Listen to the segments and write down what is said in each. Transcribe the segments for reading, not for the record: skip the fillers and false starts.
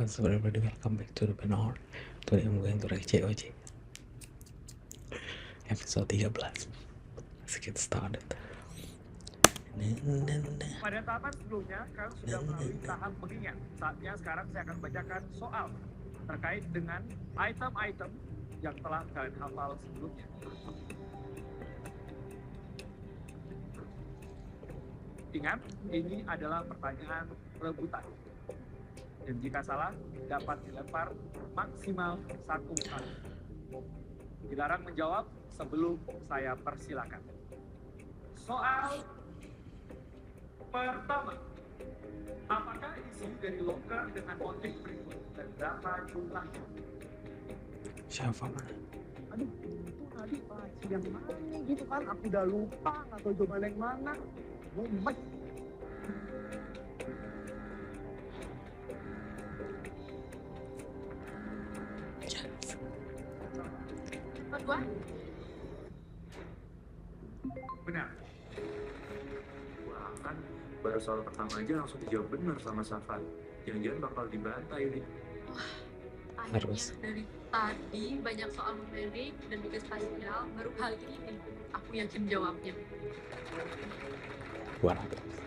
What's up everybody, welcome back to the panel. Today I'm going to react COC episode 13. Let's get started. Pada tahapan sebelumnya, kalian sudah melalui tahap mengingat. Saatnya sekarang saya akan bacakan soal terkait dengan item-item yang telah kalian hafal sebelumnya. Ingat, ini adalah pertanyaan rebutan. Dan jika salah, dapat dilempar maksimal 1 kali. Dilarang menjawab sebelum saya persilakan. Soal pertama, apakah isi dari loker dengan motif berikut dan berapa jumlahnya? Siapa mana? Aduh, itu tadi baca yang mana gitu kan? Aku udah lupa, nggak tahu jawaban yang mana. Mumet. Kedua, Benar. Wah kan baru soal pertama aja langsung dijawab benar sama Safan. Jangan-jangan bakal dibantai nih. akhirnya Harus. dari tadi banyak soal menarik dan juga spasial, baru kali ini aku yakin jawabnya. 200.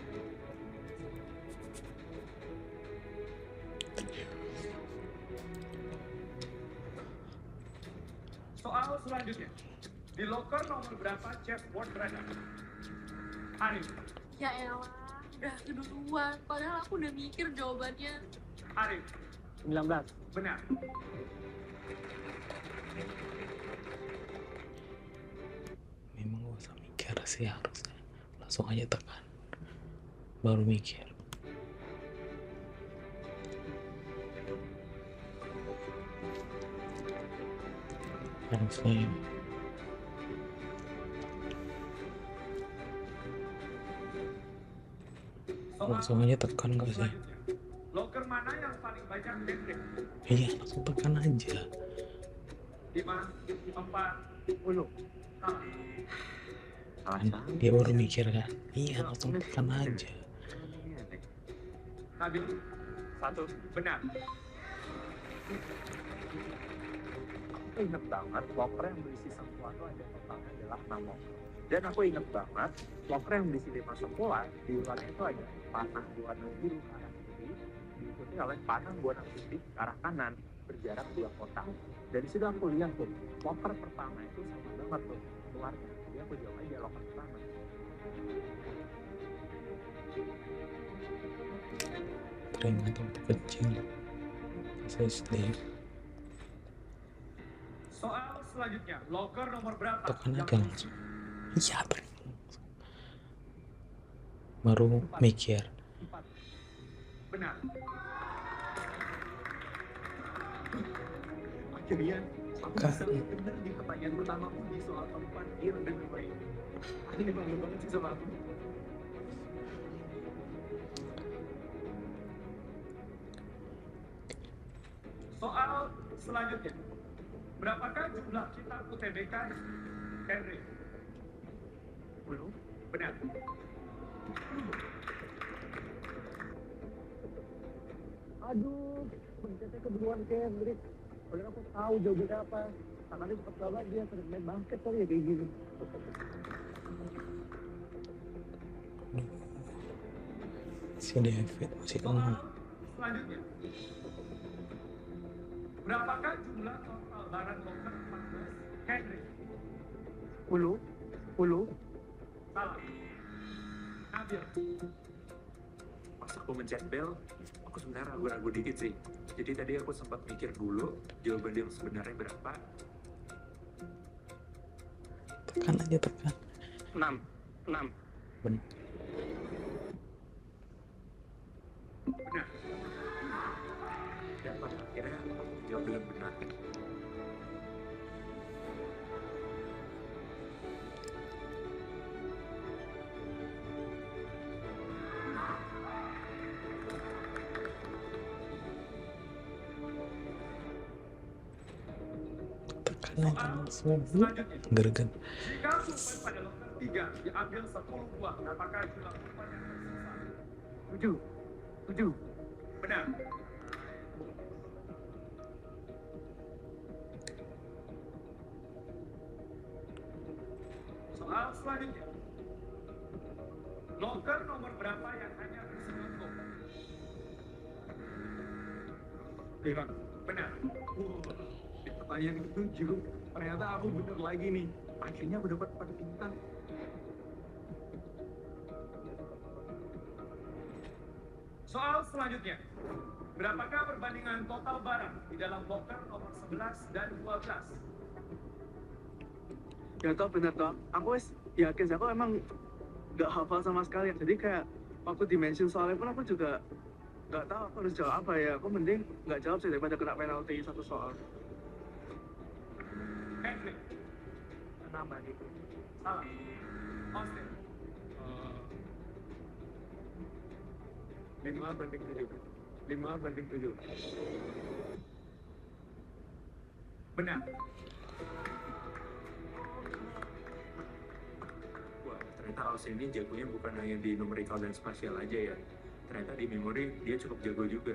Soal selanjutnya, di loker nomor berapa chessboard berada? Arif, Ya elah, udah keduluan. Padahal aku udah mikir jawabannya. Arif, 19. benar. Memang gak usah mikir sih, harusnya langsung aja tekan baru mikir. Harusnya Soal langsung aja tekan gak sih? selanjutnya, loker mana yang paling banyak dekret? Iya, langsung tekan aja. 5, 4, 10. Salah. Kan dia baru mikir kan. Iya, langsung tekan aja. Nabil, 1. benar. Aku inget banget loker yang berisi semua itu ada totalnya adalah 6 loker. Dan aku inget banget loker yang berisi 5 semua di luarnya itu ada panah berwarna biru ke arah kiri, diikuti oleh panah berwarna putih ke arah kanan, berjarak 2 kotak. Dari situ aku lihat tuh loker pertama itu sama banget tuh keluarnya. Jadi aku jawab aja loker pertama. Keringat waktu kecil SD Soal selanjutnya, loker nomor berapa? tekan yang aja langsung. Iya, baru mikir. 4. Benar. Akhirnya aku Kan. bisa benar di pertanyaan pertama aku di soal keempat Ir dan lain. Ini bangga banget sih sama aku. Soal selanjutnya, berapakah jumlah kitab UTBK Henry? 10. Benar. Aduh, pencetnya keduluan Kendrick. Padahal aku tahu jawabannya apa. Tangannya cepet banget, dia sering main basket kali ya kayak gini. Si David masih Soal ngomong. selanjutnya, berapakah jumlah total barang loker 14 Henry? 10. Salah. Nabil, Pas aku mencet bel, aku sebenarnya ragu-ragu dikit sih. Jadi tadi aku sempat mikir dulu jawaban yang sebenarnya berapa. Tekan aja, tekan. 6. Bener. benar. Dan pada akhirnya aku jawab dengan benar. Tekan aja langsung. Selanjutnya, Gergen. jika pulpen pada loker 3 diambil 10 buah, apakah jumlah pulpen yang tersisa? 7. Benar. Soal selanjutnya. Loker nomor berapa yang hanya berisi notebook? Bang, benar. Di pertanyaan ke-7, ternyata aku bener lagi nih. Akhirnya aku dapat 4 bintang. Soal selanjutnya. Berapakah perbandingan total barang di dalam loker nomor 11 dan 12? Ya toh bener toh, aku yakin sih, aku emang gak hafal sama sekali. Jadi kayak waktu dimention soalnya pun aku juga gak tahu aku harus jawab apa ya. Aku mending gak jawab sih daripada kena penalti satu soal. Henry. Nambah gitu. Salah. Austin. 5/7. 5/7. Benar. Wah, ternyata Austin ini jagonya bukan hanya di numerical dan spasial aja ya. Ternyata di memori dia cukup jago juga.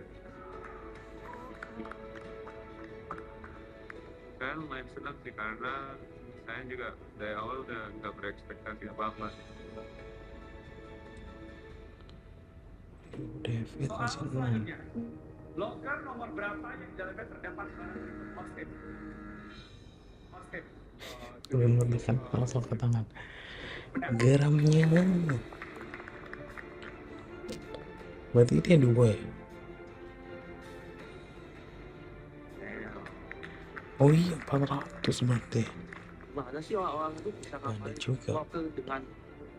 Saya lumayan senang sih karena saya juga dari awal udah nggak berekspektasi apa-apa. David Soal masih 6. selanjutnya. Loker nomor berapa yang di dalamnya terdapat barang berikut? Austin. Austin. Belum lebihkan langsung ke tangan. Benar. Geramnya. Berarti dia 2 ya? Oh iya 400 berarti. Mana sih orang-orang itu bisa Ada ngapalin juga. loker dengan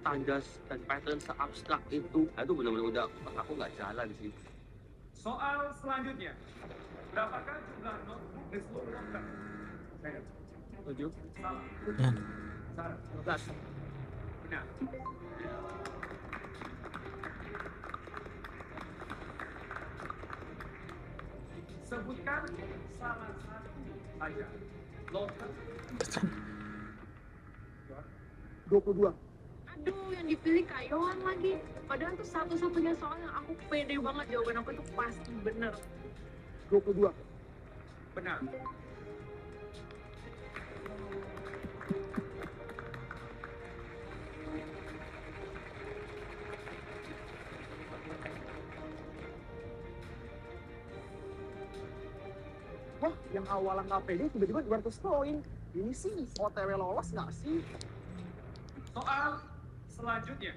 tanda dan pattern se-abstrak itu? Itu benar-benar udah aku nggak jalan sih. Soal selanjutnya. Berapakah jumlah notebook di seluruh loker? Saya. 7, Salah. Nah, Sarah. 11. Benar. Sebutkan salah satu saja loker. 22. Aduh, yang dipilih Kayoan lagi. Padahal itu satu-satunya soal yang aku pede banget jawaban aku itu pasti bener. 22. Benar. Wah, yang awalan nggak pede tiba-tiba 200 poin. Ini sih OTW lolos nggak sih? Soal selanjutnya.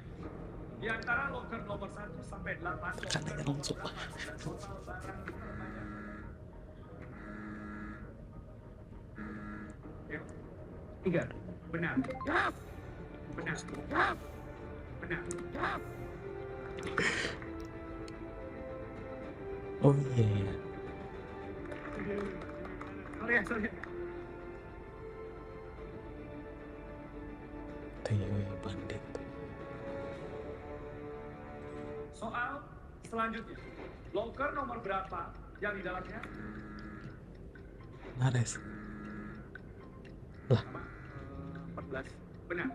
Di antara loker nomor 1 sampai 8, Tekan aja langsung. total barang terbanyak. Yuk. 3. Benar. Benar. Benar. oh iya. Sorry. Teo bandit. Soal selanjutnya. Loker nomor berapa yang di dalamnya? Nares. 14. Benar.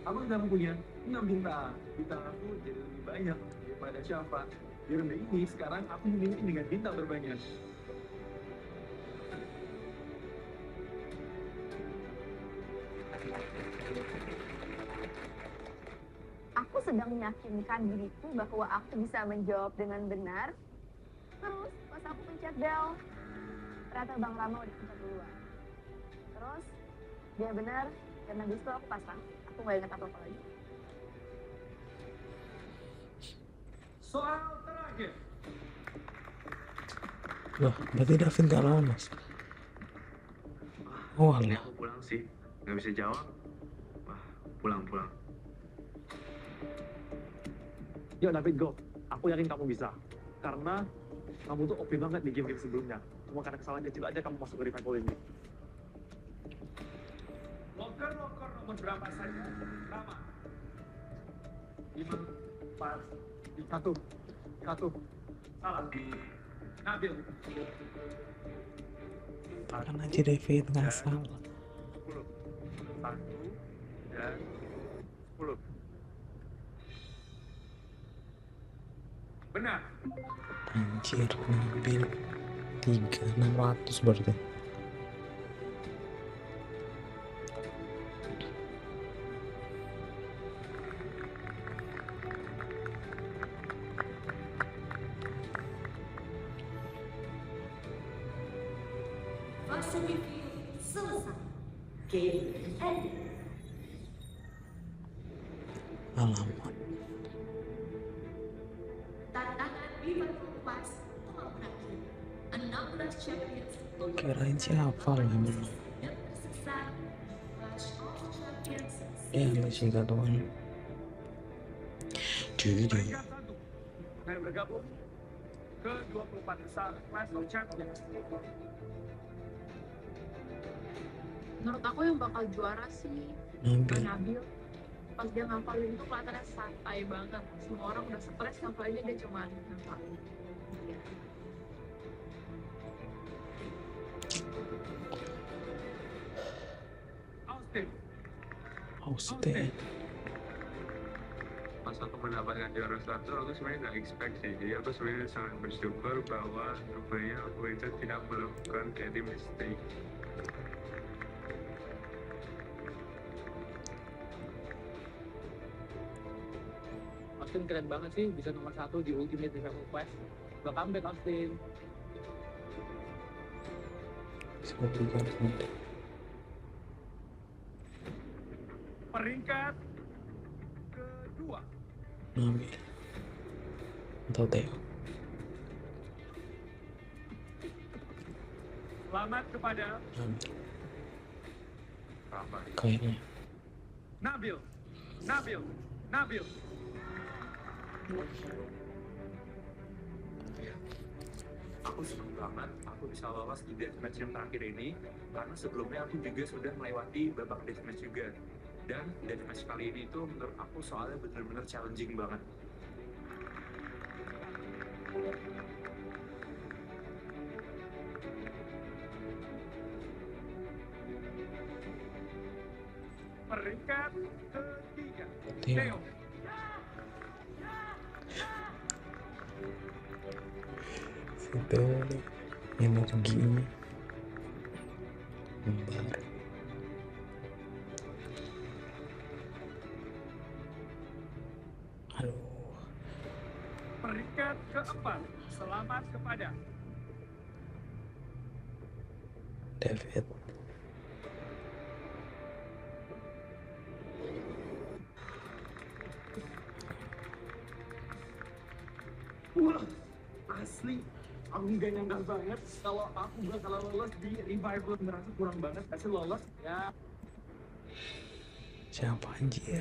Aku udah punya 6 bintang. Bintang aku jadi lebih banyak daripada siapa. Di ronde ini sekarang aku memiliki dengan bintang terbanyak. Aku sedang meyakinkan diriku bahwa aku bisa menjawab dengan benar. Terus pas aku pencet bel, ternyata Bang Rama udah pencet duluan. Terus dia benar, dan habis itu aku pasang. Aku nggak ingat apa-apa lagi. Soal terakhir. Wah, berarti David gak lolos. Oh Ini alah. aku pulang sih, nggak bisa jawab. Wah, pulang. Yuk David, go. Aku yakin kamu bisa. Karena kamu tuh OP banget di game-game sebelumnya. Cuma karena kesalahan kecil aja kamu masuk ke revival ini. Loker nomor berapa saja? Rama. 5, 4, 1. salah. Nabil. Kan aja David gak salah. 10. 1 dan 10. Benar. Anjir, Nabil 3.600 berarti. babak semifinal selesai. Game ended. Alamak, Tantangan Viva Kompas telah berakhir. 16 champions kirain siapa lo yang menang. yang tersisa Clash of Champions Ya masih gatuan. Jujur. Peringkat 1 saya bergabung ke 24 besar Clash of Champions. Menurut aku yang bakal juara sih Nabil. Nabil. Pas dia ngapalin itu kelihatannya santai banget. Semua orang udah stres ngapalinnya, dia cuma ngapalin. Iya. Austin, Austin. Pas aku mendapatkan juara satu, aku sebenarnya nggak expect sih. Jadi aku sebenarnya sangat bersyukur bahwa rupanya aku itu tidak melakukan any mistake. Austin keren banget sih, bisa nomor 1 di Ultimate Revival Quest. Udah comeback Austin. Seperti nanti. peringkat kedua. Nabil. Atau Theo. Selamat kepada Nabil. Apa? Kayaknya. Nabil. Nabil. Nabil. Aku senang banget aku bisa lolos di deathmatch yang terakhir ini karena sebelumnya aku juga sudah melewati babak deathmatch juga, dan deathmatch kali ini tuh menurut aku soalnya benar-benar challenging banget. Peringkat ketiga. Theo. Theo. Si Theo nih energinya membara. Aduh, Peringkat keempat. Selamat kepada David. Wah, asli aku gak nyangka banget kalau aku bakal lolos di revival. Merasa kurang banget kasih lolos ya. Siapa anjir?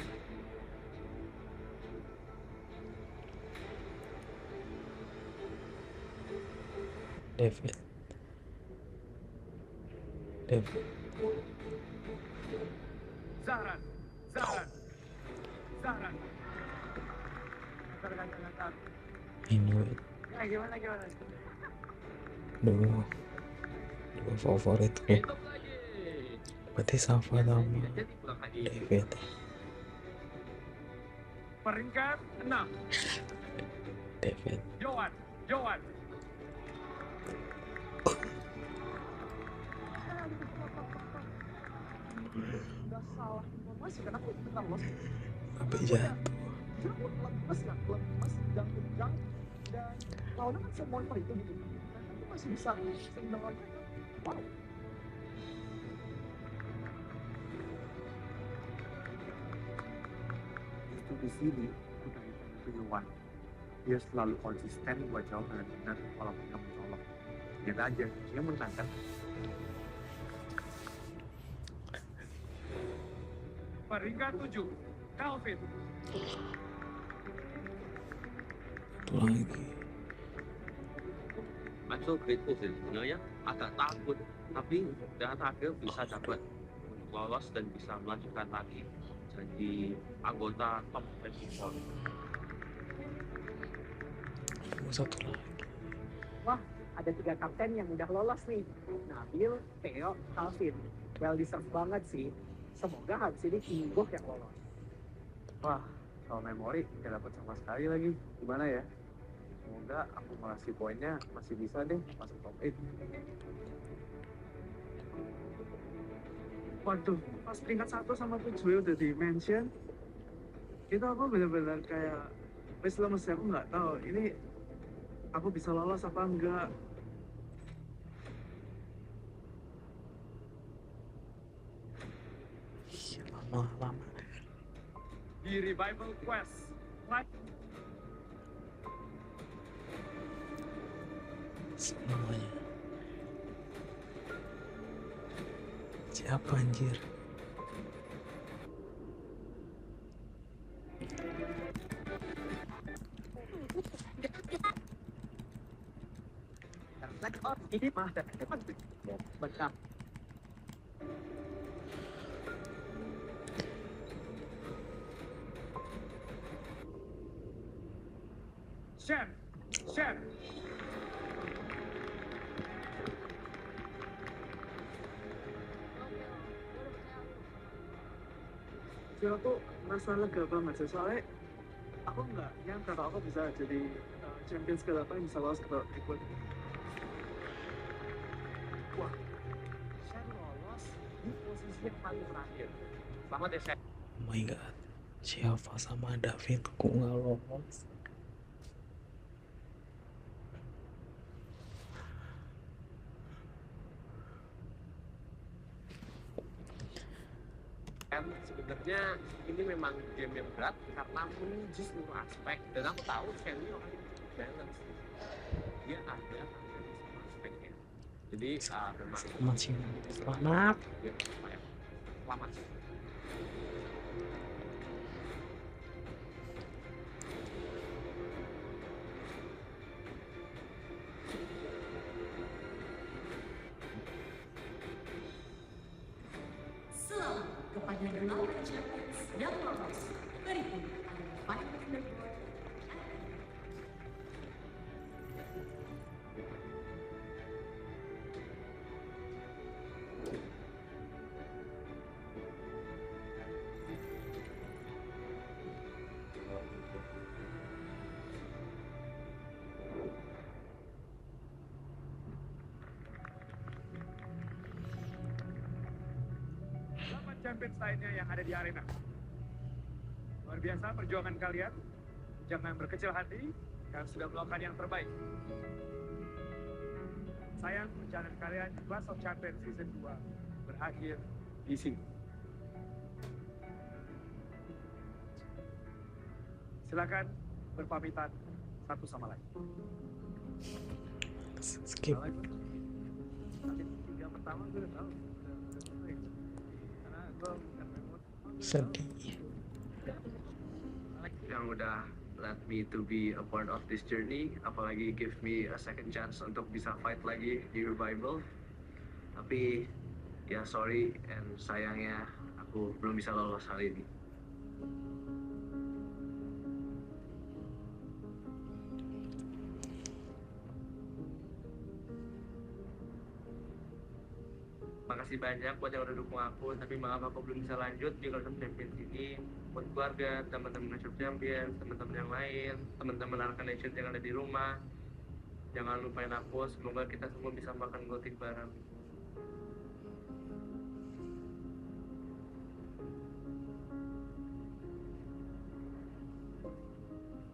David. David. Zahran. Zahran. Zahran. Antar. Inuit. Ya gimana. Dua favorit gue. Hidup lagi. Berarti Safa sama Jadi pulang lagi. David. Peringkat 6. David. Yohan. Udah salah informasi karena aku ikutan lolos. Sampai jatuh. Aku lemes dan tegang, dan lawannya kan semua itu gitu. Dan aku masih bisa sering dengan mereka. Wow. Justru di sini aku dari itu Yohan. Dia selalu konsisten buat jawab dengan benar walaupun kamu colok. Lihat aja, dia menang kan. Peringkat 7. Calvin. Satu lagi. I'm so grateful sih sebenarnya, agak takut tapi ternyata akhirnya bisa dapat lolos dan bisa melanjutkan lagi jadi anggota top 24. Satu lagi. Wah, ada 3 kapten yang udah lolos nih. Nabil, Theo, Calvin. Well deserved banget sih. Semoga habis ini Kingo yang lolos. Wah, soal memori gak dapat sama sekali lagi. Gimana ya? Semoga akumulasi poinnya masih bisa deh masuk top 8. Waduh, pas peringkat 1 sama 7 udah di-mention, itu aku bener-bener kayak wes lemes, aku nggak tahu ini aku bisa lolos apa enggak. lama-lama. Di Revival Quest. Semuanya. Siapa anjir? Ini mah dan depan benar. Chef, chef. Jadi aku merasa lega banget sih, soalnya aku nggak nyangka kalau aku bisa jadi champions ke-8 yang bisa lolos ke ikut. Wah, saya lolos di posisi yang paling terakhir. Selamat ya, Chef. Oh my god, Syafa sama David kok nggak lolos? Kan sebenarnya ini memang game yang berat karena menguji seluruh aspek, dan aku tahu Shelly orang yang balance, dia ada di semua aspeknya. Jadi memang Selamat sih, selamat. dia apa ya, selamat sih. Selamat kepada 8 champions yang lolos. Berikut adalah final leaderboard. Selamat champions lainnya yang ada di arena. Luar biasa perjuangan kalian. Jangan berkecil hati, kalian sudah melakukan yang terbaik. Sayang, perjalanan kalian di Clash of Champions Season 2 berakhir di sini. Silakan berpamitan satu sama lain. Skip. Tapi 3 pertama gue udah tahu. Karena gue bukan remote. Sedih. Yang udah let me to be a part of this journey, apalagi give me a second chance untuk bisa fight lagi di Revival. Tapi ya sorry and sayangnya aku belum bisa lolos hari ini. Makasih banyak buat yang udah dukung aku, tapi maaf aku belum bisa lanjut di Clash of Champions ini. Buat keluarga, teman-teman Clash of Champions, teman-teman yang lain, teman-teman Arcan Nation yang ada di rumah, jangan lupain aku. Semoga kita semua bisa makan gotik bareng.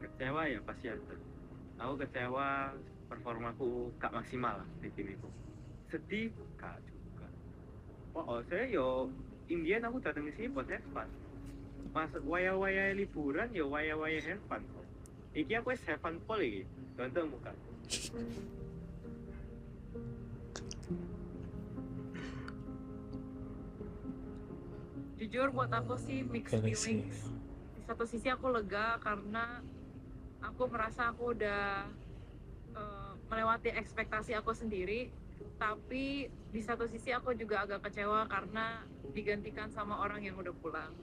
Kecewa ya pasti ada. Aku kecewa, performaku gak maksimal di tim itu. Sedih gak juga. Oh saya yo Indian aku datang di sini buat have fun. Mas waya-waya liburan ya waya-waya have fun. Iki aku wis have fun pol iki. Tonton muka. Jujur buat aku sih mixed Galaxy. feelings. Di satu sisi aku lega karena aku merasa aku udah melewati ekspektasi aku sendiri, tapi di satu sisi aku juga agak kecewa karena digantikan sama orang yang udah pulang.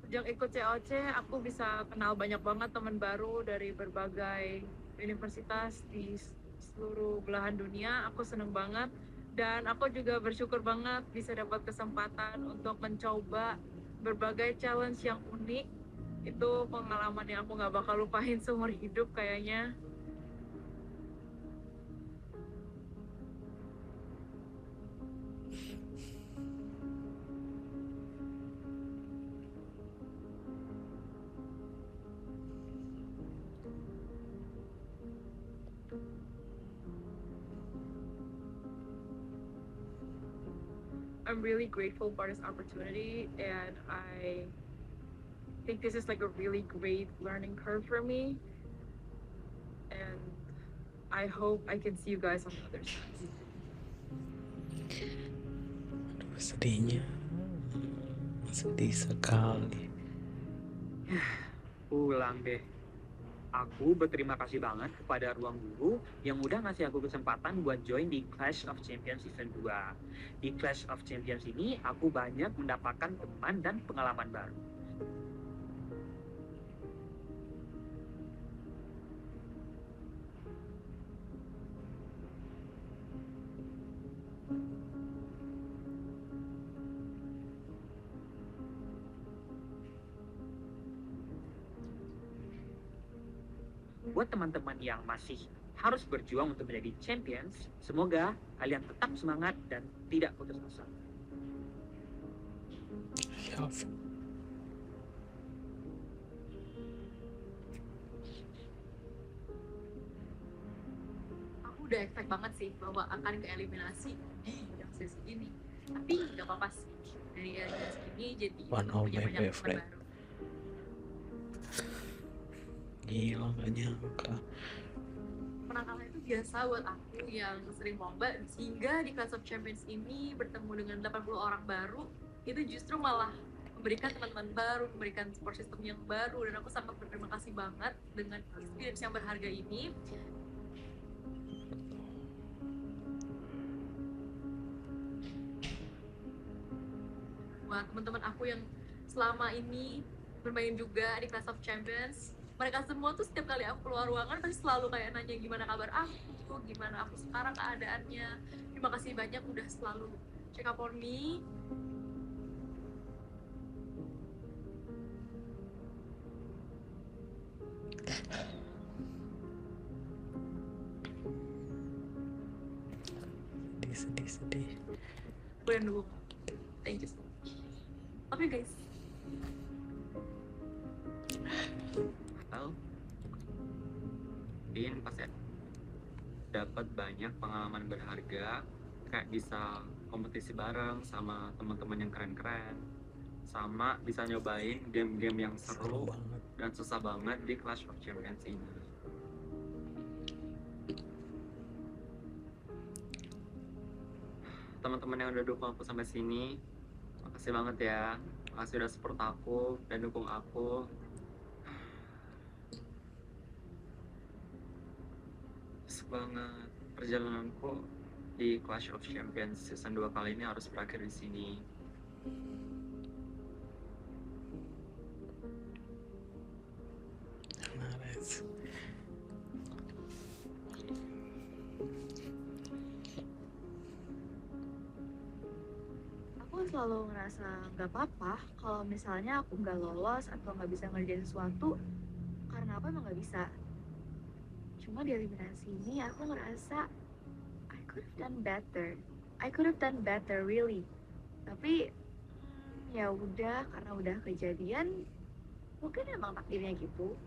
Sejak ikut COC, aku bisa kenal banyak banget teman baru dari berbagai universitas di seluruh belahan dunia. Aku seneng banget, dan aku juga bersyukur banget bisa dapat kesempatan untuk mencoba berbagai challenge yang unik. Itu pengalaman yang aku gak bakal lupain seumur hidup kayaknya. I'm really grateful for this opportunity, and I think this is like a really great learning curve for me, and I hope I can see you guys on the other side. Aduh, sedih sekali. Pulang deh. Aku berterima kasih banget kepada Ruang Guru yang udah ngasih aku kesempatan buat join di Clash of Champions Season 2. Di Clash of Champions ini, aku banyak mendapatkan teman dan pengalaman baru. Buat teman-teman yang masih harus berjuang untuk menjadi champions, semoga kalian tetap semangat dan tidak putus asa. Siap. Aku udah expect banget sih bahwa akan ke eliminasi di yang sesi ini, tapi nggak apa-apa sih, dari eliminasi ini jadi One of punya my banyak teman favorite. baru. Gila, gak nyangka. Menang kalah itu biasa buat aku yang sering lomba, sehingga di Clash of Champions ini bertemu dengan 80 orang baru, itu justru malah memberikan teman-teman baru, memberikan support system yang baru, dan aku sangat berterima kasih banget dengan experience yang berharga ini. Buat teman-teman aku yang selama ini bermain juga di Clash of Champions, mereka semua tuh setiap kali aku keluar ruangan pasti selalu kayak nanya gimana kabar aku, gimana aku sekarang keadaannya. Terima kasih banyak udah selalu check up on me. Sedih. Aku yang dukung. Thank you so much. Love you guys. Atau Din pas dapat banyak pengalaman berharga, kayak bisa kompetisi bareng sama teman-teman yang keren-keren, sama bisa nyobain game-game yang seru banget. dan susah banget di Clash of Champions ini. Teman-teman yang udah dukung aku sampai sini, makasih banget ya. Makasih udah support aku dan dukung aku. Banget perjalananku di Clash of Champions season 2 kali ini harus berakhir di sini. Mares. Aku selalu ngerasa nggak apa-apa kalau misalnya aku nggak lolos atau nggak bisa ngerjain sesuatu karena aku emang nggak bisa. Cuma di eliminasi ini aku ngerasa I could have done better really. Tapi ya udah, karena udah kejadian, mungkin emang takdirnya gitu.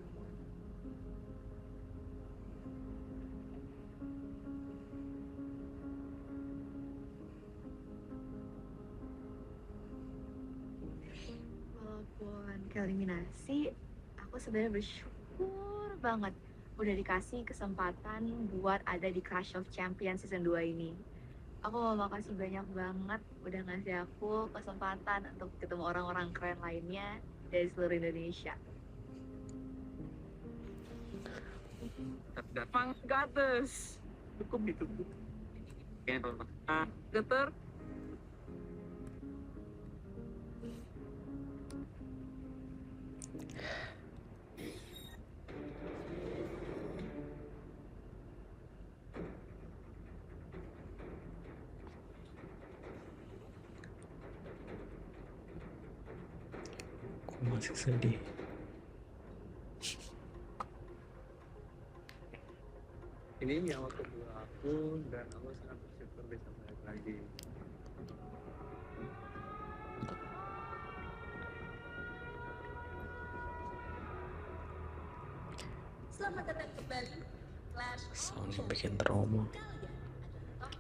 Walaupun ke eliminasi, aku sebenarnya bersyukur banget udah dikasih kesempatan buat ada di Clash of Champions season 2 ini. Aku mau makasih banyak banget udah ngasih aku kesempatan untuk ketemu orang-orang keren lainnya dari seluruh Indonesia. Mang Gates, Cukup gitu. Kayaknya teman-teman. Geter. Aku masih sedih. Ini yang kedua aku dan aku sangat bersyukur bisa balik lagi. Selamat datang kembali Clash of Soalnya Champions. bikin trauma. Kalian adalah top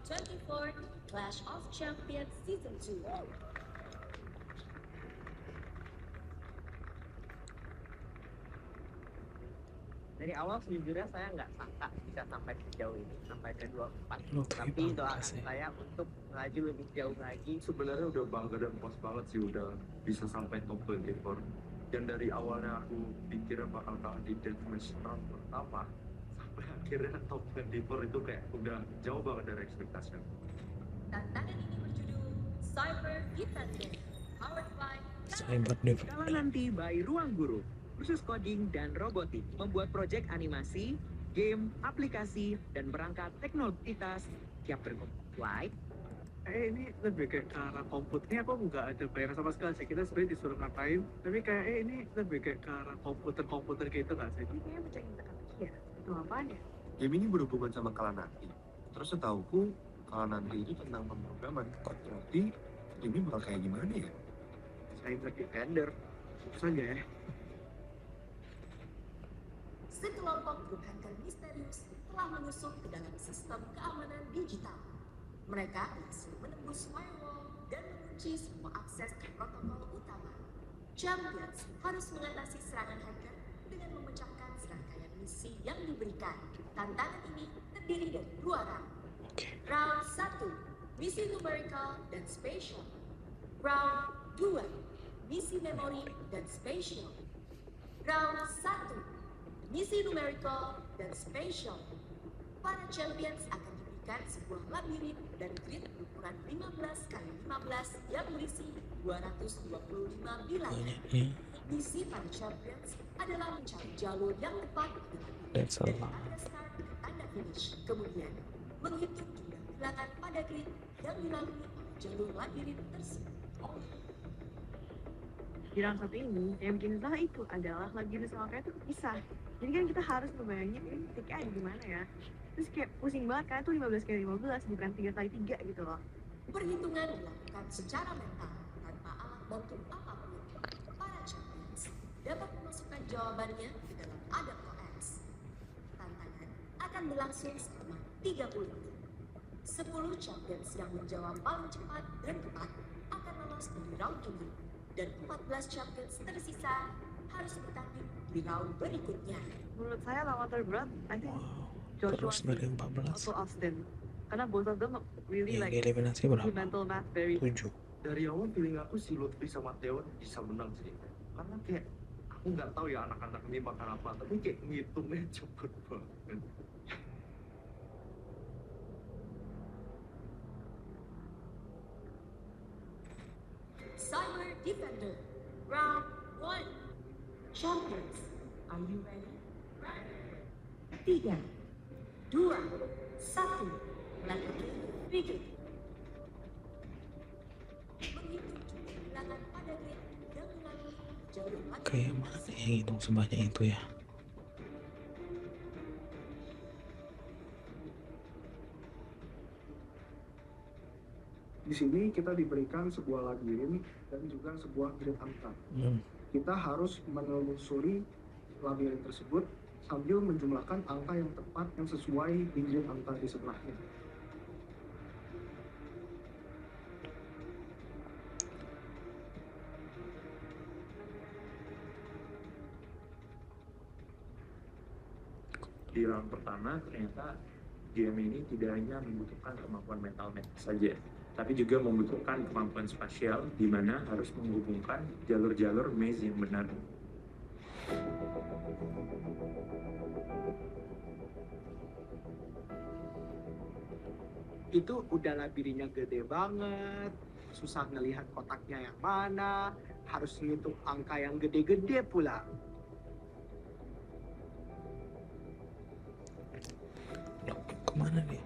24 Clash of Champions Season 2. Dari awal sejujurnya saya nggak sangka bisa sampai sejauh ini, sampai ke 24. Lutfi Tapi doakan pangkas ya. saya untuk melaju lebih jauh lagi. Sebenarnya udah bangga dan puas banget sih udah bisa sampai top 24. Dan dari awalnya aku pikirnya bakal kalah di deathmatch round pertama, sampai akhirnya top 24 itu kayak udah jauh banget dari ekspektasi aku. Tantangan ini berjudul Cyber Defender, powered by Cyber Kala Defender. nanti by Ruang Guru, khusus coding dan robotik, membuat proyek animasi, game, aplikasi, dan perangkat teknologitas siap berkomplit. Ini lebih kayak ke arah komputernya aku nggak ada bayangan sama sekali sih. Kita sebenarnya disuruh ngapain, tapi kayak ini lebih kayak ke arah komputer gitu nggak sih? Ini kayaknya pecahin teka-teki ya. Itu apaan ya? Game ini berhubungan sama Kala Nanti. Terus setauku, Kala Nanti itu tentang pemrograman. Berarti ini bakal kayak gimana ya? Cyber Defender. Susah nggak ya? sekelompok grup hacker misterius telah menyusup ke dalam sistem keamanan digital. Mereka berhasil menembus firewall dan mengunci semua akses ke protokol utama. Champions harus mengatasi serangan hacker dengan memecahkan serangkaian misi yang diberikan. Tantangan ini terdiri dari 2 round. Round 1, misi numerical dan spatial. Round 2, misi memori dan spatial. Round 1, misi numerical dan spatial. Para champions akan diberikan sebuah labirin dan grid berukuran 15 x 15 yang berisi 225 wilayah. Misi para champions adalah mencari jalur yang tepat That's a dari lot. tanda start ke tanda finish. Kemudian menghitung jumlah bilangan pada grid yang dilalui oleh jalur labirin tersebut. Di round 1 ini, yang bikin salah itu adalah labirin sama kayak itu kepisah. Jadi kan kita harus membayangin ini titiknya ada di mana ya. Terus kayak pusing banget karena itu 15 x 15 bukan 3 x 3 gitu loh. Perhitungan dilakukan secara mental tanpa alat bantu apapun. Para champions dapat memasukkan jawabannya ke dalam adapter X. Tantangan akan berlangsung selama 30 menit. 10 champions yang menjawab paling cepat dan tepat akan lolos dari round ini, dan 14 champions tersisa harus bertanding di round berikutnya. Menurut saya lawan terberat, I think Terus Joshua dari 14. atau Austin. Karena both of them really Yang like dieliminasi berapa? do mental math very 7. Dari awal feeling aku si Lutfi sama Theo bisa menang sih. Karena kayak aku nggak tahu ya anak-anak ini makan apa, tapi kayak ngitungnya cepet banget. Cyber Defender, round 1. Champions, are you ready? 3, 2, 1, lakukan begin. Menghitung jumlah bilangan pada grid yang dilalui jalur Kayak mana yang hitung sebanyak itu ya? Di sini kita diberikan sebuah labirin dan juga sebuah grid angka. Kita harus menelusuri labirin tersebut sambil menjumlahkan angka yang tepat yang sesuai di grid angka di sebelahnya. Di round pertama ternyata game ini tidak hanya membutuhkan kemampuan mental saja, tapi juga membutuhkan kemampuan spasial di mana harus menghubungkan jalur-jalur maze yang benar. Itu udah labirinnya gede banget, susah ngelihat kotaknya yang mana, harus ngitung angka yang gede-gede pula. Kemana nih?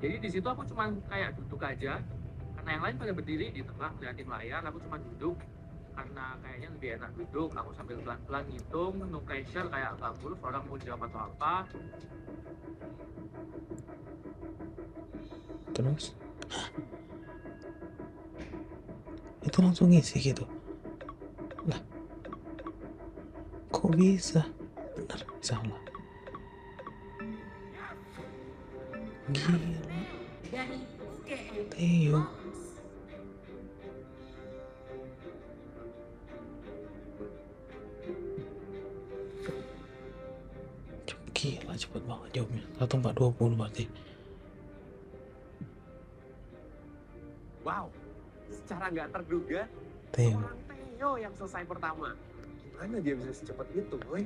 Jadi di situ aku cuma kayak duduk aja, karena yang lain pada berdiri di tengah ngeliatin layar, aku cuma duduk karena kayaknya lebih enak duduk. Aku sambil pelan-pelan ngitung, no pressure, kayak nggak mulu orang mau jawab atau apa. Terus? Itu langsung ngisi gitu? Lah, kok bisa. Bener, salah. Gila. Dari UGM Theo. Gila cepet banget jawabnya. 1420 berarti. Wow, secara nggak terduga Theo. orang Theo yang selesai pertama. Gimana dia bisa secepat itu, boy?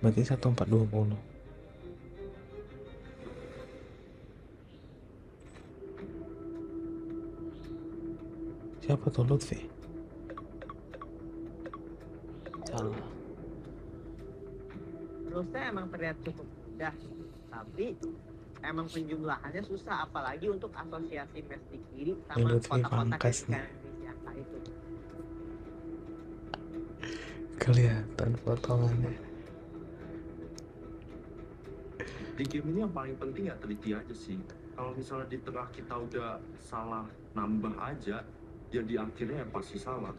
Berarti 1420. Siapa tuh Lutfi? Salah. Terusnya emang terlihat cukup mudah, tapi emang penjumlahannya susah, apalagi untuk asosiasi mes di kiri sama Lutfi kotak-kotak pangkas yang nih. diisi angka itu. Kelihatan potongannya. Di game ini yang paling penting ya teliti aja sih. Kalau misalnya di tengah kita udah salah nambah aja, ya di akhirnya yang pasti salah.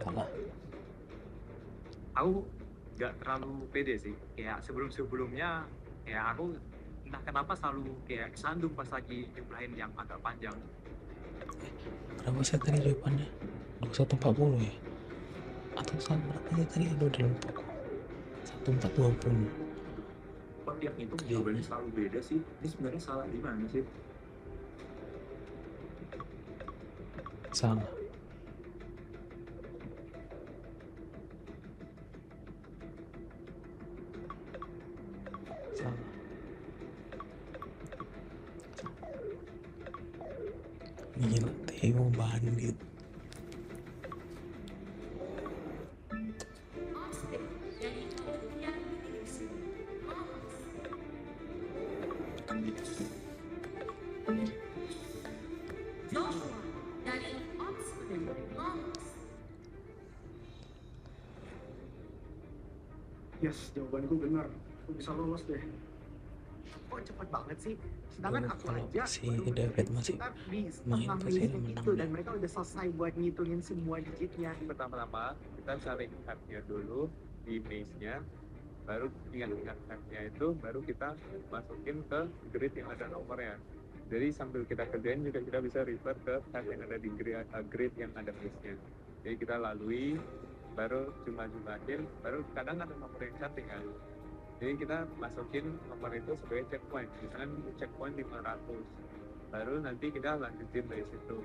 Salah. Aku nggak terlalu pede sih, kayak sebelum-sebelumnya kayak aku entah kenapa selalu kayak kesandung pas lagi jumlahin yang agak panjang. Berapa saya tadi jawabannya? 2140 ya? Atau salah berapa ya tadi? Aduh udah lupa. 1420. Kok tiap ngitung jawabannya selalu beda sih? Ini sebenarnya salah di mana sih? Salah. Salah. Gila, Theo bandit. Austin dari Kementerian Industri lolos. Joshua dari Oxford lolos. Yes, jawabanku benar. Aku bisa lolos deh. Kok cepet banget sih? Sedangkan aku Kalau aja si baru David masih sekitar di main setengah pasti menit menang itu, deh. dan mereka udah selesai buat ngitungin semua digitnya. Pertama-tama kita cari tab-nya dulu di maze-nya, baru ingat-ingat tab-nya itu baru kita masukin ke grid yang ada nomornya. Jadi sambil kita kerjain juga kita bisa refer ke tab yang ada di grid yang ada maze-nya. Jadi kita lalui, baru jumlah-jumlahin, baru kadang ada nomor yang cantik kan. Jadi kita masukin nomor itu sebagai checkpoint, misalkan checkpoint 500, baru nanti kita lanjutin dari situ,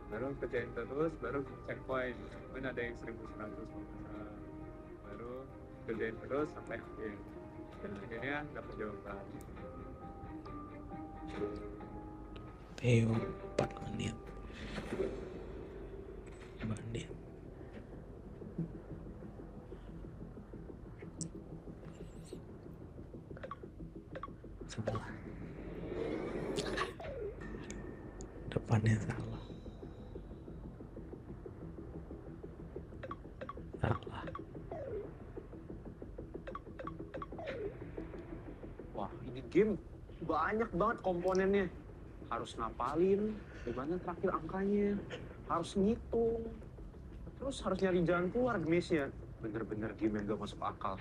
baru kerjain terus, baru checkpoint, mungkin ada yang 1100, baru kerjain terus sampai akhir, dan akhirnya dapat jawaban. Theo 4 menit. Bandit. Salah. Depannya salah. Salah. Wah, ini game banyak banget komponennya. Harus ngapalin, gimana terakhir angkanya, harus ngitung, terus harus nyari jalan keluar maze-nya. Bener-bener game yang gak masuk akal.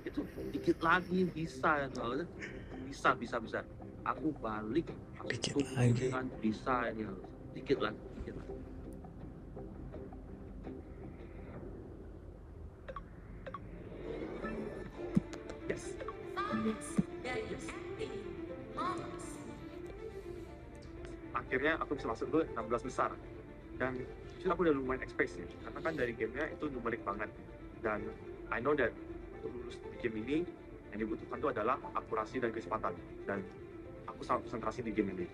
Itu dikit lagi bisa ya, soalnya bisa. Aku balik, aku Dikit tunggu lagi. dengan bisa ya, dikit lagi. Yes. Felix dari FT lolos. Akhirnya aku bisa masuk ke 16 besar, dan itu aku udah lumayan expect sih, karena kan dari gamenya itu numerik banget, dan I know that untuk lulus di game ini yang dibutuhkan itu adalah akurasi dan kecepatan, dan aku sangat konsentrasi di game ini.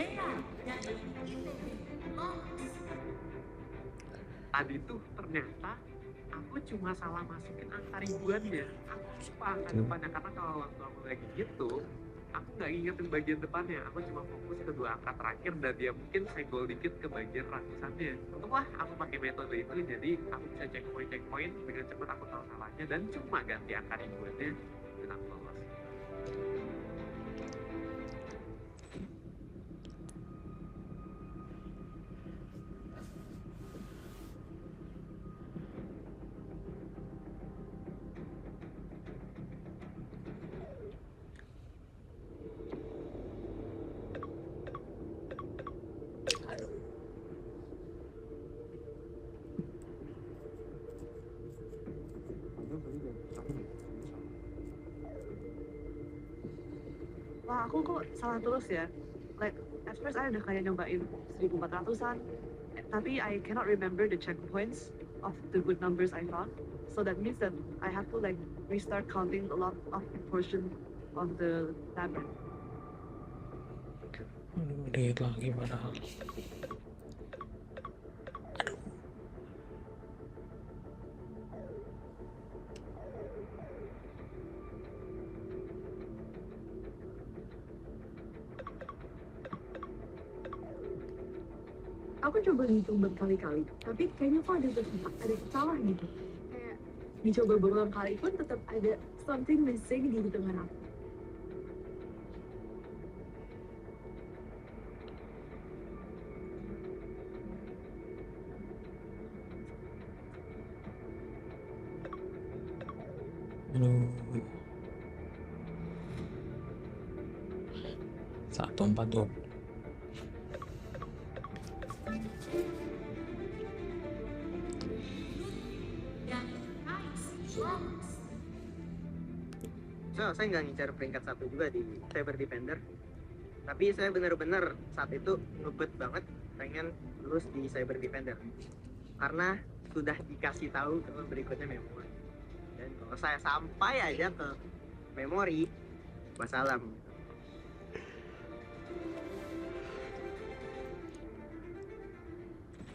Dea dari ITB lolos. Tadi tuh ternyata aku cuma salah masukin angka ribuannya. Aku lupa angka depannya karena kalau waktu aku lagi gitu, aku nggak ngingetin bagian depannya. Aku cuma fokus ke dua angka terakhir dan dia mungkin senggol dikit ke bagian ratusannya. Untunglah aku pakai metode itu, jadi aku bisa checkpoint dengan cepat. Aku tahu salahnya dan cuma ganti angka ribuannya dan aku lolos. Wah, aku kok salah terus ya. Like, at first I udah kayak nyobain 1400-an, tapi I cannot remember the checkpoints of the good numbers I found. So that means that I have to like restart counting a lot of portion of the labyrinth. Dikit lagi padahal. Aku coba ngitung berkali-kali, tapi kayaknya kok ada yang salah gitu. Kayak dicoba berulang kali pun tetap ada something missing di hitungan aku. Aduh. 1420. Saya nggak ngincar peringkat 1 juga di Cyber Defender, tapi saya benar-benar saat itu ngebet banget pengen lulus di Cyber Defender karena sudah dikasih tahu kalau berikutnya memori, dan kalau saya sampai aja ke memori, wassalam.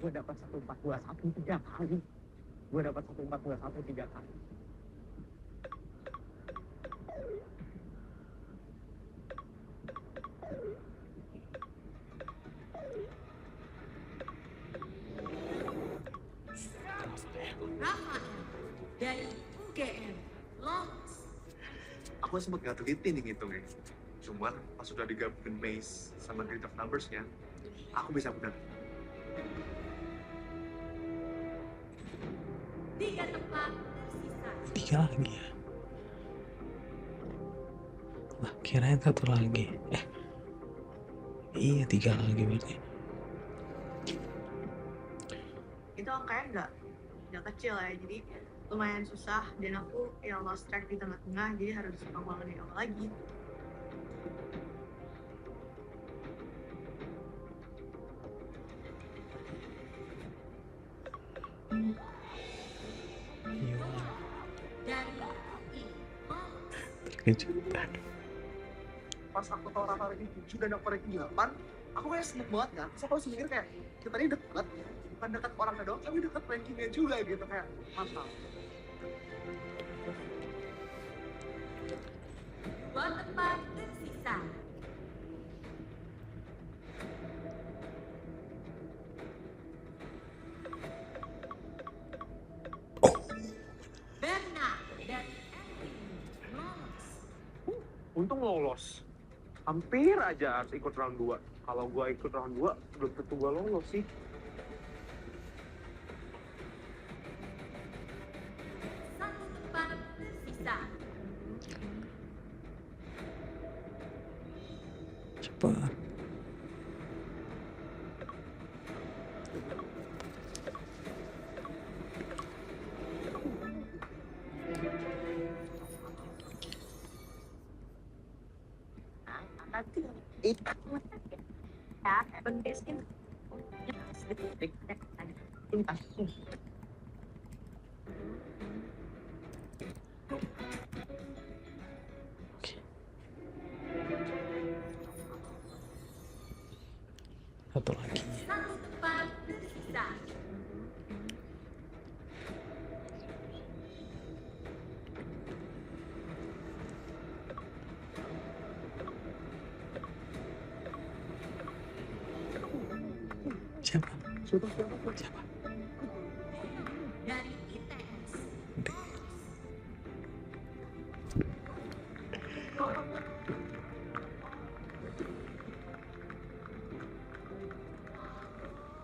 Gue dapat 1421 3 kali. Gue dapat 1421 3 kali. Rafael dari UGM lolos. Aku sempat nggak teliti nih ngitungnya. Cuman pas sudah digabungin maze sama grid of numbers-nya, aku bisa benar. 3 tempat tersisa. 3 lagi ya. Lah kirain 1 lagi. Iya 3 lagi berarti. Itu angkanya nggak kecil ya, jadi lumayan susah dan aku ya lost track di tengah-tengah, jadi harus awal dari awal lagi. Dari UI lolos. Terkejutan. Pas aku tahu Rafa ranking 7 dan aku ranking 8, aku kayak seneng banget kan. Terus aku langsung mikir kayak, kita ini deket, bukan dekat orangnya doang, tapi deket rankingnya juga gitu, kayak mantap. 2 tempat tersisa. Berna dan Erwin lolos. Untung lolos. Hampir aja harus ikut round 2. Kalau gua ikut round 2, belum tentu gua lolos sih. Satu tempat tersisa. Cepat. Satu lagi. Satu tempat tersisa. Siapa? Dari ITS.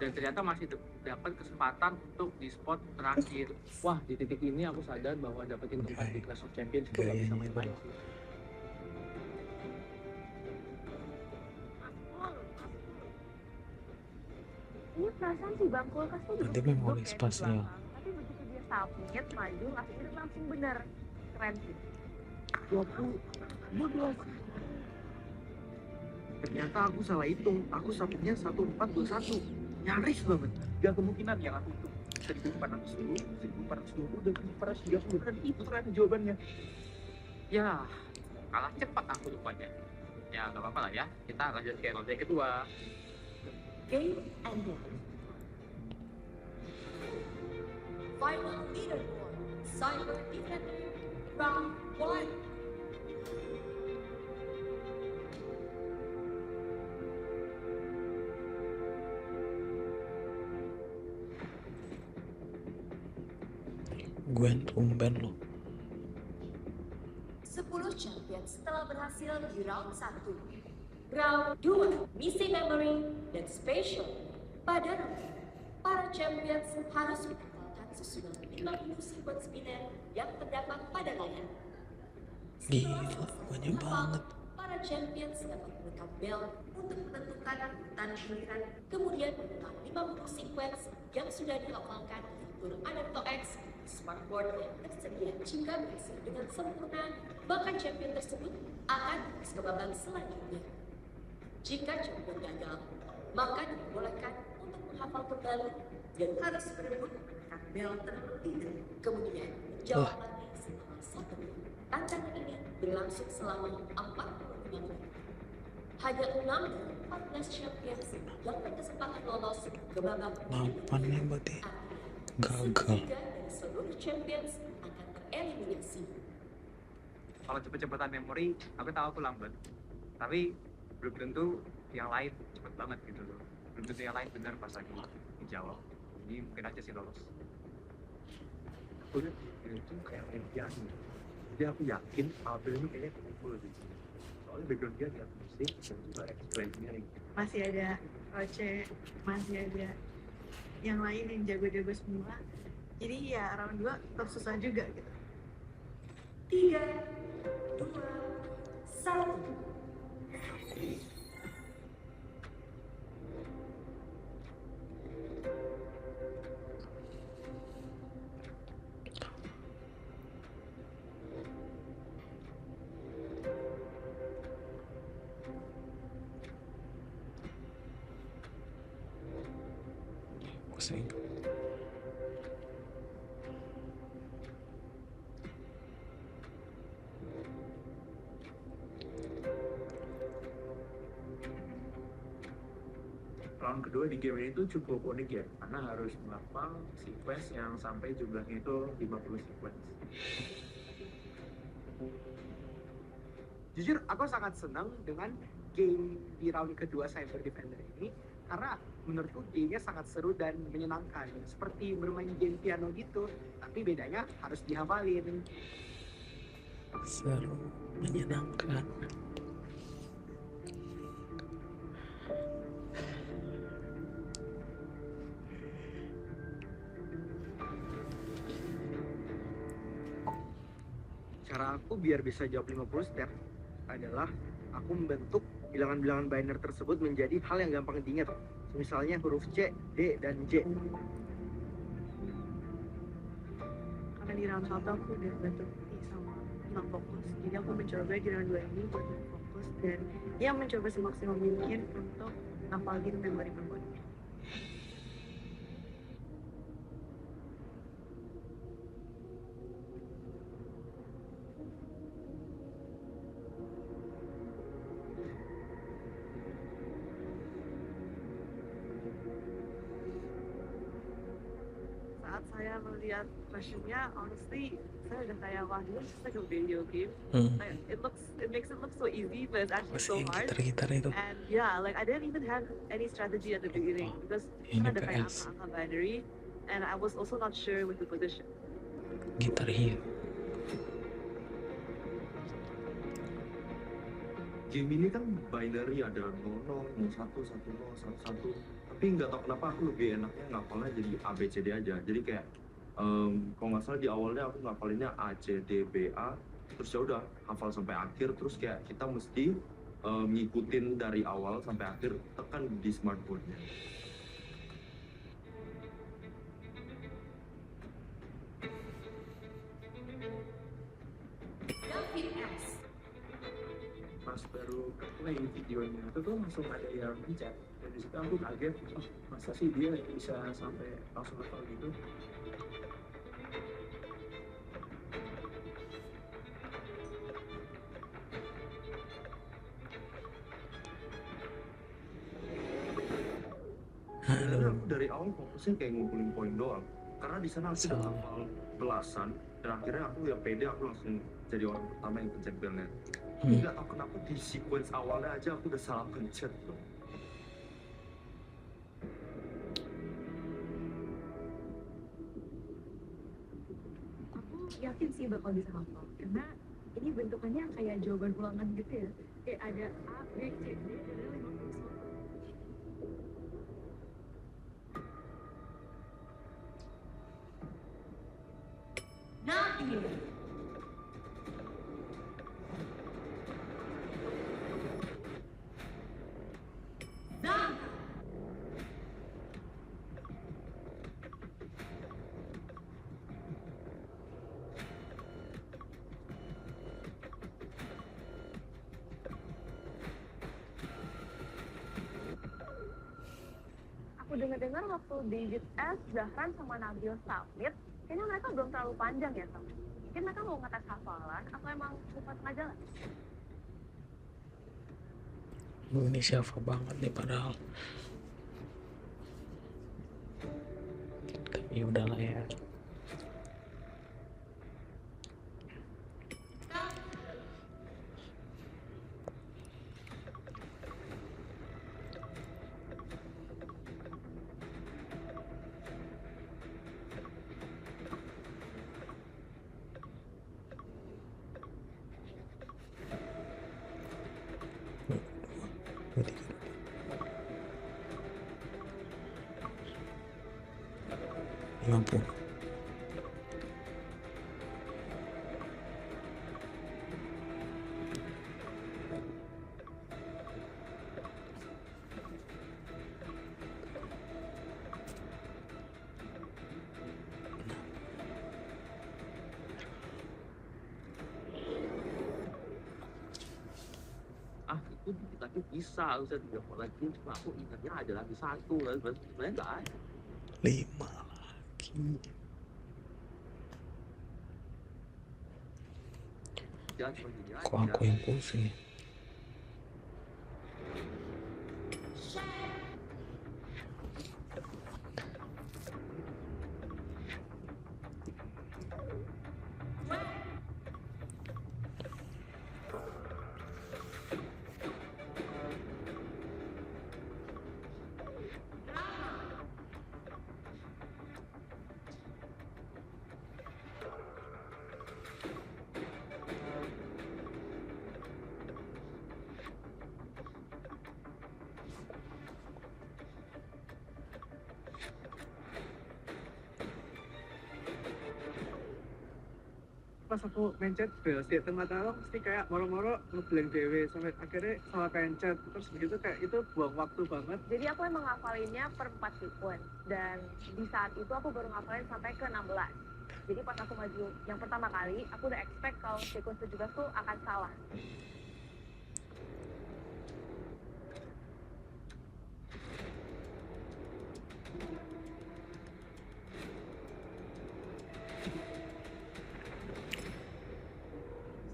Dan ternyata masih dapat kesempatan untuk di spot terakhir. Wah, di titik ini aku sadar bahwa dapetin tempat di Clash of Champions itu gak bisa main-main. Ini perasaan si bang kulkas tuh Nanti memori spasial. tapi begitu dia submit maju langsung bener. Keren sih. 20 ternyata aku salah hitung. Aku submitnya 1421. Nyaris banget. Gak kemungkinan yang aku hitung 1410, 1420, dan 1430 kan itu ternyata jawabannya. Ya, kalah cepat aku rupanya. Ya, gak apa-apa lah ya. Kita lanjut ke ronde kedua. Game ended. Final leaderboard. Cyber Defender. Round 1. Gwen tumben loh. 10 champions telah berhasil di round 1. Round 2, misi memory dan special. Pada round ini, para champions harus menempelkan susunan 50 sequence spinner yang terdapat pada layar. Gila, banyak banget. Para champions dapat menekan bell untuk menentukan urutan giliran, kemudian mengulang 50 sequence yang sudah dilafalkan di fitur Adapto X smartboard yang tersedia. Jika berhasil dengan sempurna, maka champion tersebut akan terus ke babak selanjutnya. Jika champion gagal, maka diperbolehkan untuk menghafal kembali dan harus berebut menekan bel terlebih dahulu. Kemudian menjawab lagi selama 1 menit. Tantangan ini berlangsung selama 45 menit. Hanya 6 dari 14 champions yang berkesempatan lolos ke babak 8 nih berarti gagal. seluruh champions akan tereliminasi. Kalau cepet-cepetan memori, aku tahu aku lambat. Tapi belum tentu yang lain cepet banget gitu loh. Belum tentu yang lain benar pas lagi dijawab. Ini mungkin aja sih lolos. Aku lihat ini tuh kayak Olimpiade. Jadi aku yakin Abel ini kayaknya kumpul di sini. Soalnya background dia ada musik dan juga engineering. Masih ada Roche, masih ada yang lain yang jago-jago semua. Jadi ya round 2 tetap susah juga gitu. 3, 2, 1. Pusing. Round kedua di game ini tuh cukup unik ya, karena harus menghafal sequence yang sampai jumlahnya itu 50 sequence. Jujur, aku sangat senang dengan game di round kedua Cyber Defender ini karena menurutku gamenya sangat seru dan menyenangkan, seperti bermain game piano gitu, tapi bedanya harus dihafalin. Seru, menyenangkan. Cara aku biar bisa jawab 50 step adalah aku membentuk bilangan-bilangan binary tersebut menjadi hal yang gampang diingat. Misalnya huruf C, D, dan J. Karena di round 1 aku udah bentuk sama tentang fokus. Jadi aku mencoba di round 2 ini buat lebih fokus dan ya mencoba semaksimal mungkin untuk ngapalin memori-memori. saat saya melihat questionnya, honestly, saya udah kayak wah this is like a video game. Like it makes it look so easy, but it's actually so hard. Gitar itu. And yeah, like I didn't even have any strategy at the beginning because Ini kan ada kayak PS. angka-angka binary, and I was also not sure with the position. Gitar Hero. Game ini kan binary, ada 00, 01, 10, 11, tapi nggak tahu kenapa aku lebih enaknya ngapalnya jadi A, B, C, D aja. Jadi kayak kalau nggak salah di awalnya aku ngapalinnya A, C, D, B, A, terus ya udah hafal sampai akhir, terus kayak kita mesti ngikutin dari awal sampai akhir, tekan di smartboardnya. David S. Pas baru play videonya itu tuh langsung ada yang mencet, dan disitu aku kaget, oh masa sih dia bisa sampai langsung hafal gitu. Sebenarnya aku dari awal fokusnya kayak ngumpulin poin doang, karena di sana aku udah hafal belasan, dan akhirnya aku ya pede, aku langsung jadi orang pertama yang pencet belnya. Nggak tahu kenapa di sequence awalnya aja aku udah salah pencet tuh. Aku yakin sih bakal bisa hafal karena ini bentukannya kayak jawaban ulangan gitu ya, kayak ada A, B, C, D, dan ada 51. Nabil. Zang. Aku dengar-dengar waktu David S, Zahran sama Nabil submit, kayaknya mereka belum terlalu panjang ya, Sam. Mungkin mereka mau ngetes hafalan atau emang lupa sengaja lah. Ini siapa banget nih padahal. Tapi udahlah ya. Mampu. Itu dikit lagi bisa, bisa 3 lagi, cuma aku ingatnya ada lagi 1, sebenarnya nggak ada. 5 lagi. Ya, cuma gini Kok aja. aku yang pusing ya? Pas aku mencet bel di tengah-tengah mesti kayak moro-moro ngeblank dewe sampai akhirnya salah pencet, terus begitu kayak itu buang waktu banget. Jadi aku emang ngafalinnya per 4 sequence, dan di saat itu aku baru ngafalin sampai ke 16. Jadi pas aku maju yang pertama kali, aku udah expect kalau sequence 17 tuh akan salah.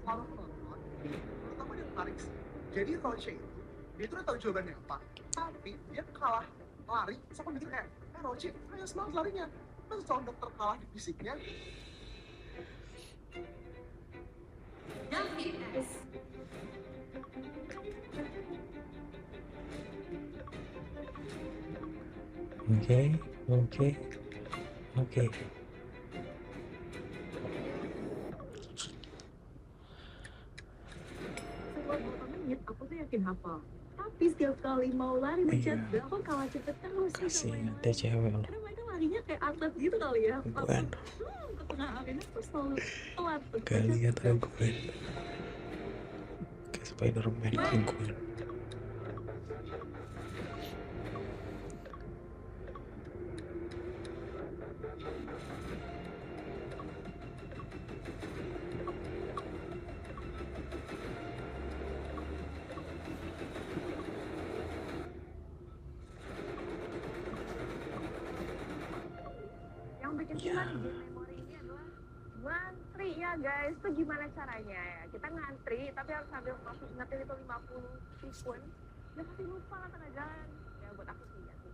Kalau nonton, pertama dia menarik sih. Jadi Roche itu, dia tuh udah tahu jawabannya apa, tapi dia kalah lari, terus aku mikir kayak, Roche, ayo semangat larinya. Masa seorang dokter kalah di fisiknya? Oke. Setelah beberapa menit aku tuh yakin hafal, tapi setiap kali mau lari mencet bel aku kalah cepet terus gitu. Kasihan dia cewek loh. Karena mereka larinya kayak atlet gitu kali ya. Gwen. Ke tengah arena aku selalu telat. Gak lihat aku Gwen. Kayak Spider-Man ke Gwen. Yang bikin kuat di memori ini adalah ngantri ya guys. Itu gimana caranya ya? Kita ngantri tapi harus sambil masuk ingetin itu 50 pikun. Ya pasti lupa lah tengah jalan. Ya buat aku sih ya sih.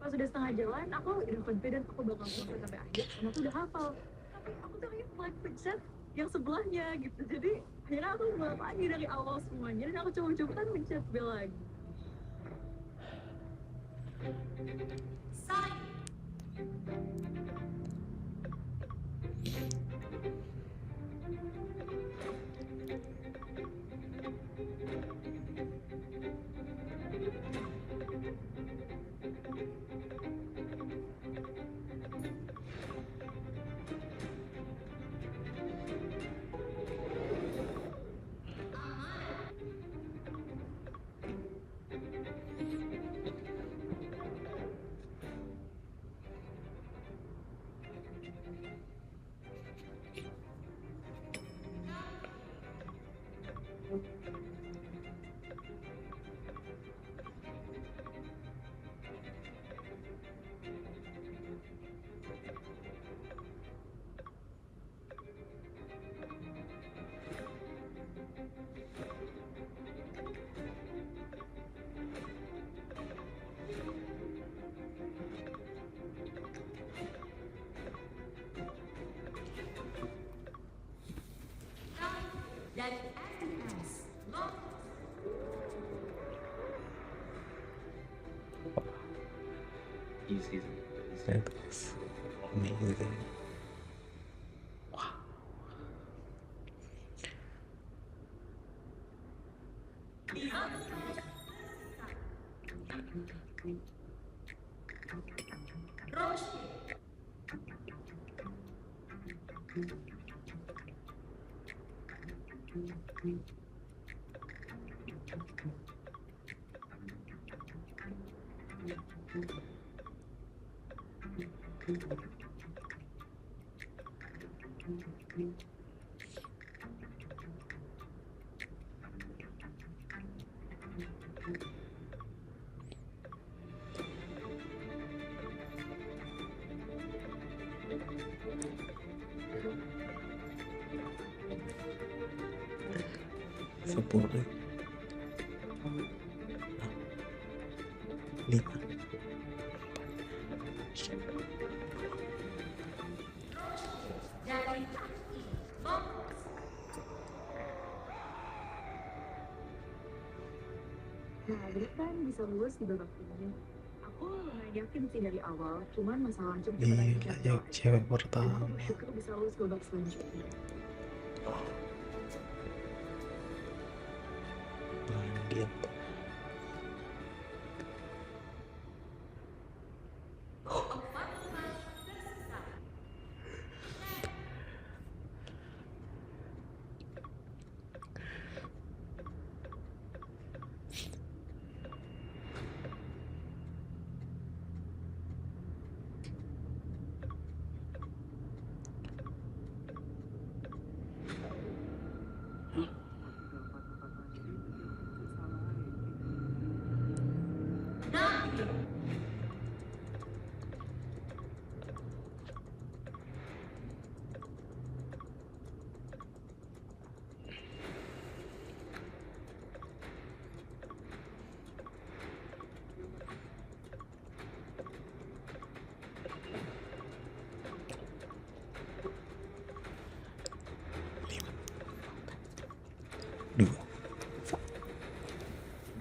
Pas udah setengah jalan, aku udah confident aku bakal sampai akhir karena aku udah hafal. Tapi aku tuh refleks pencet yang sebelahnya gitu. Jadi akhirnya aku mulai lagi dari awal semuanya dan aku coba-coba kan mencet bel lagi. Dari FPS, Easy. That's amazing. Sepuluh, 5, dari Nah, Britain bisa lulus di babak ini. Aku lumayan yakin sih dari awal, cuman masalah gila ya cewek pertama. Aku bersyukur bisa lulus ke babak selanjutnya. Bandit.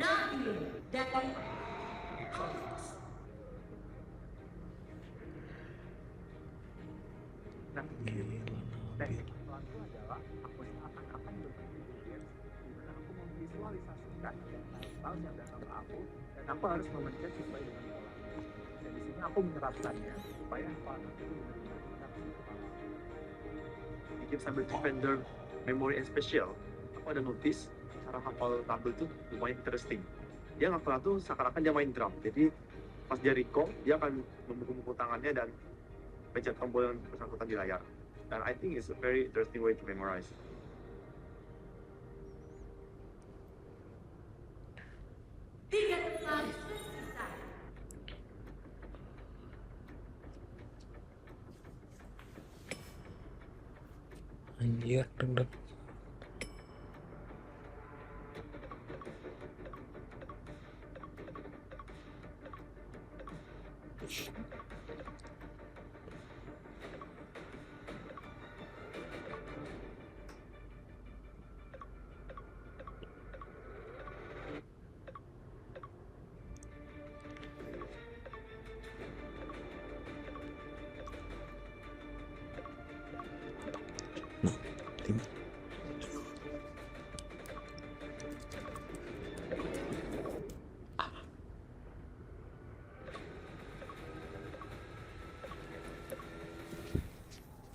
Nabil dari Nah, teknik pelan itu adalah aku seakan-akan bermain game di mana aku memvisualisasikan hal yang datang ke aku dan aku harus memencet sesuai dengan pola. Dan di sini aku menerapkannya supaya hafalan aku benar-benar mendapat di kepala. Di game Cyber Defender Memory and Special, aku ada notice cara hafal tabel tuh lumayan interesting. Dia ngafal tuh seakan-akan dia main drum. Jadi pas dia recall, dia akan memukul-mukul tangannya dan pencet tombol yang bersangkutan di layar. Dan I think it's a very interesting way to memorize. tiga tempat tersisa. Anjir, deg-deg.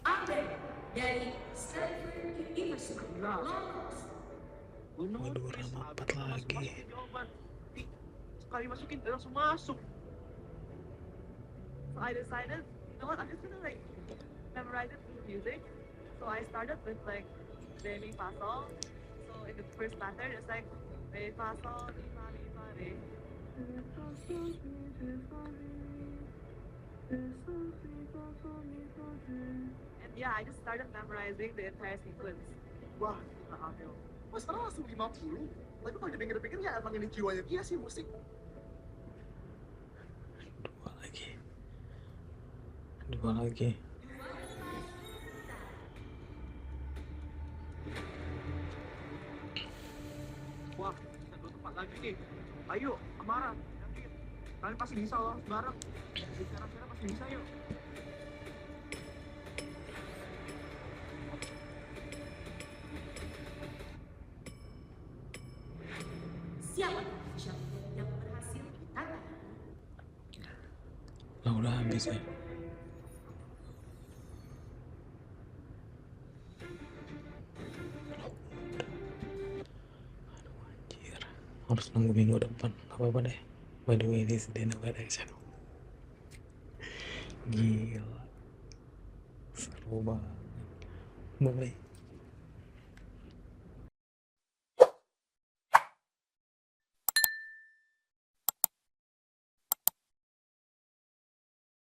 Update dari Stanford University. Lolos. Waduh, nama 4 lagi. Sekali masukin langsung masuk. So I decided, you know what, I'm just gonna like memorize it through music. So I started with like re mi fa sol. So in the first pattern, it's like re fa sol mi fa re. And yeah, I just started memorizing the entire sequence. Wah, gila Amel. Mas sekarang langsung 50. Tapi kalau dipikir-pikir ya emang ini jiwanya dia sih musik. Dua lagi. Wah, satu tempat lagi nih. Ayo, Amara, yakin. Kalian pasti bisa loh, bareng. Sekarang pasti bisa yuk. Siapa champion yang berhasil ditangani? Lah udah habis ya. Harus nunggu minggu depan. Gak apa-apa deh. By the way, this is the end of the channel. Gila, seru banget. Bye.